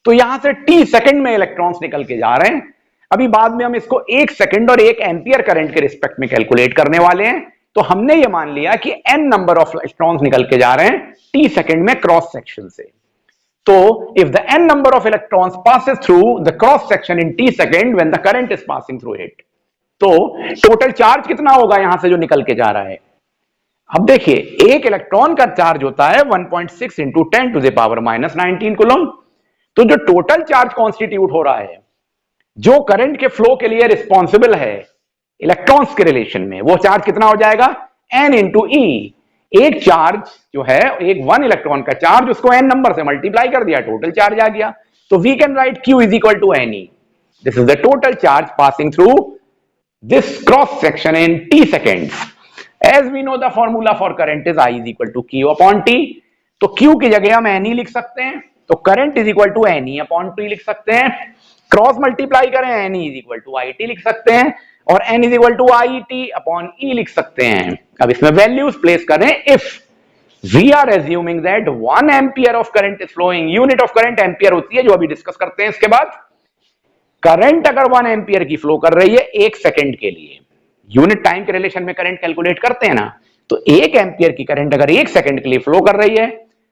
तो यहां से t सेकंड में इलेक्ट्रॉन्स निकल के जा रहे हैं। अभी बाद में हम इसको 1 सेकंड और 1 एम्पियर करंट के रिस्पेक्ट में कैलकुलेट करने वाले हैं। तो हमने ये मान लिया कि n नंबर ऑफ इलेक्ट्रॉन्स निकल के जा रहे हैं t सेकंड में क्रॉस सेक्शन से। तो if the n number of electrons passes through the cross section in t second when the current is passing through it, तो टोटल चार्ज कितना होगा यहां से जो निकल के जा रहा है। अब देखिए, एक इलेक्ट्रॉन का चार्ज होता है 1.6 into 10 to the power -19 coulomb. तो जो टोटल चार्ज कॉन्स्टिट्यूट हो रहा है, जो करंट के फ्लो के लिए रिस्पॉन्सिबल है इलेक्ट्रॉन्स के रिलेशन में, वो चार्ज कितना हो जाएगा, n इंटू ई। एक चार्ज जो है, एक 1 इलेक्ट्रॉन का चार्ज, उसको n नंबर से मल्टीप्लाई कर दिया, टोटल चार्ज आ गया। तो we can write q is equal to n e. This is the total charge passing through this cross section in t seconds. As we know the formula for current is I is equal to q upon t। तो q की जगह हम n ही लिख सकते हैं, तो current is equal to n e upon t लिख सकते हैं। क्रॉस मल्टीप्लाई करें, n is equal to i t लिख सकते हैं, और n is equal to i t upon e लिख सकते हैं। अब इसमें वैल्यूज प्लेस करें। If we are assuming that 1 ampere of current is flowing, unit of current ampere होती है, जो अभी डिस्कस करते हैं इसके बाद। करंट अगर 1 एम्पियर की फ्लो कर रही है 1 सेकंड के लिए, यूनिट टाइम के रिलेशन में करंट कैलकुलेट करते हैं ना, तो 1 एम्पियर की करंट अगर 1 सेकंड के लिए फ्लो कर रही है,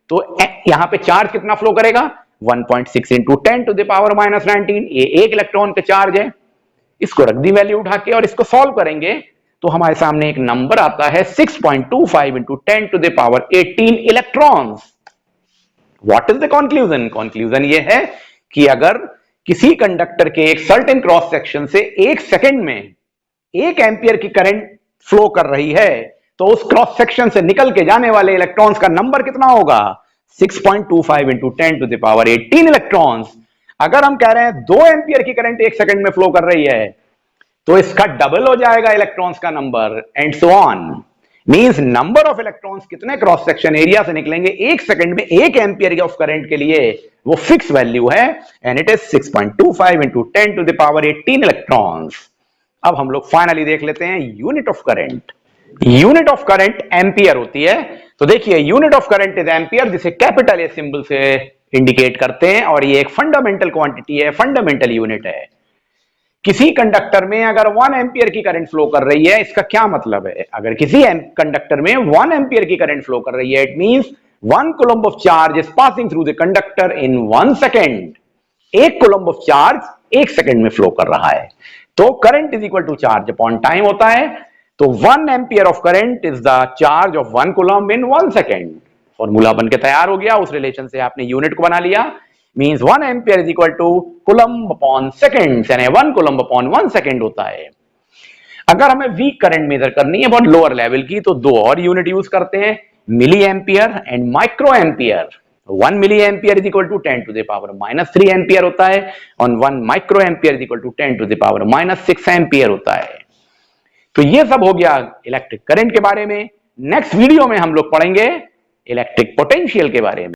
तो यहां पे चार्ज कितना फ्लो करेगा, 1.6 इंटू 10 टू द पावर -19। ये 1 इलेक्ट्रॉन का चार्ज है। इसको रख दी वैल्यू उठा के, और इसको सॉल्व करेंगे तो हमारे सामने एक नंबर आता है 6.25 into 10 to the power 18 electrons. What is the conclusion? Conclusion ये है कि अगर किसी कंडक्टर के एक सर्टेन क्रॉस सेक्शन से 1 सेकंड में 1 एम्पियर की करंट फ्लो कर रही है, तो उस क्रॉस सेक्शन से निकल के जाने वाले इलेक्ट्रॉन्स का नंबर कितना होगा, 6.25 into 10 to the power 18 electrons. अगर हम कह रहे हैं 2 एम्पियर की करंट 1 सेकंड में फ्लो कर रही है, तो इसका डबल हो जाएगा इलेक्ट्रॉन्स का number, and so on. Means number of electrons कितने क्रॉस सेक्शन एरिया से निकलेंगे 1 सेकंड में 1 एम्पियर ऑफ करंट के लिए, वो फिक्स वैल्यू है, and it is 6.25 into 10 to the power 18 electrons. अब हम लोग फाइनली देख लेते हैं unit of current. Unit of current ampere होती है। तो देखिए, unit of current is ampere, जिसे कैपिटल ए सिंबल से इंडिकेट करते हैं, और ये एक फंडामेंटल क्वांटिटी है, फंडामेंटल यूनिट है। किसी कंडक्टर में अगर 1 एम्पियर की करंट फ्लो कर रही है, इसका क्या मतलब है, अगर किसी कंडक्टर में 1 एम्पियर की करंट फ्लो कर रही है, it means 1 coulomb of charge is passing through the conductor in 1 second. 1 coulomb of charge 1 second में फ्लो कर रहा है। तो current is equal to charge upon time होता है। तो 1 ampere of current is the charge of 1 coulomb in 1 second. Formula बन के तैयार हो गया, उस रिलेशन से आपने यूनिट को बना लिया। Means 1 ampere is equal to coulomb upon second, यानी 1 कूलम्ब अपॉन 1 सेकंड होता है। अगर हमें वीक करंट मेजर करनी है, बहुत लोअर लेवल की, तो 2 और यूनिट यूज करते हैं, milli ampere and micro ampere. 1 milli ampere is equal to 10 to the power -3 ampere होता है, और 1 micro ampere is equal to 10 to the power -6 ampere होता है। तो ये सब हो गया इलेक्ट्रिक करंट के बारे में। नेक्स्ट वीडियो में हम लोग पढ़ेंगे इलेक्ट्रिक पोटेंशियल के बारे में।